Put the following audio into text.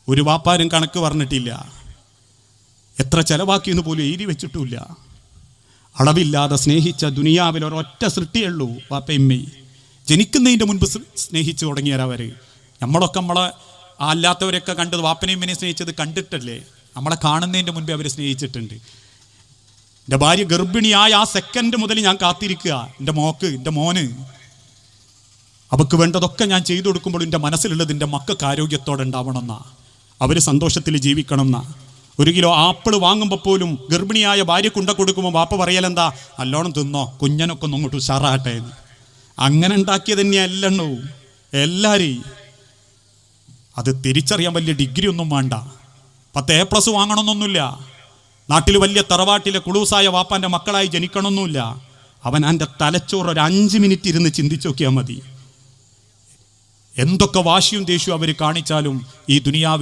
ഒരു വാപ്പാരും കണക്ക് പറഞ്ഞിട്ടില്ല. എത്ര ചെലവാക്കിയെന്ന് പോലും എഴുതി വെച്ചിട്ടുമില്ല. അളവില്ലാതെ സ്നേഹിച്ച ദുനിയാവിൽ ഒരൊറ്റ സൃഷ്ടിയുള്ളൂ വാപ്പയമ്മേ. ജനിക്കുന്നതിൻ്റെ മുൻപ് സ്നേഹിച്ചു തുടങ്ങിയവർ. നമ്മളൊക്കെ നമ്മളെ അല്ലാത്തവരൊക്കെ കണ്ടത് വാപ്പനെയും സ്നേഹിച്ചത് കണ്ടിട്ടല്ലേ? നമ്മളെ കാണുന്നതിൻ്റെ മുൻപേ അവർ സ്നേഹിച്ചിട്ടുണ്ട്. എൻ്റെ ഭാര്യ ഗർഭിണിയായ ആ സെക്കൻഡ് മുതൽ ഞാൻ കാത്തിരിക്കുക. എൻ്റെ മോന് അവൾക്ക് വേണ്ടതൊക്കെ ഞാൻ ചെയ്തു കൊടുക്കുമ്പോൾ എൻ്റെ മനസ്സിലുള്ളത് എൻ്റെ മക്കൾക്ക് ആരോഗ്യത്തോടെ ഉണ്ടാവണം എന്നാ, അവർ സന്തോഷത്തിൽ ജീവിക്കണം എന്നാ. 1 കിലോ ആപ്പിൾ വാങ്ങുമ്പോൾ പോലും ഗർഭിണിയായ ഭാര്യ കൊണ്ട കൊടുക്കുമ്പോൾ വാപ്പ പറയലെന്താ, നല്ലോണം തിന്നോ, കുഞ്ഞനൊക്കെ ഒന്ന് അങ്ങോട്ട് ഉഷാറാട്ടെ എന്ന്. അങ്ങനെ ഉണ്ടാക്കിയത് തന്നെയല്ലോ എല്ലാവരെയും. അത് തിരിച്ചറിയാൻ വലിയ ഡിഗ്രി ഒന്നും വേണ്ട, 10 A+ വാങ്ങണമെന്നൊന്നുമില്ല. നാട്ടിൽ വലിയ തറവാട്ടിലെ കുളൂസായ വാപ്പാൻ്റെ മക്കളായി ജനിക്കണമെന്നില്ല. അവൻ എൻ്റെ തലച്ചോറ് ഒരു 5 മിനിറ്റ് ഇരുന്ന് ചിന്തിച്ചു നോക്കിയാൽ മതി. എന്തൊക്കെ വാശിയും ദേഷ്യവും അവർ കാണിച്ചാലും ഈ ദുനിയാവിൽ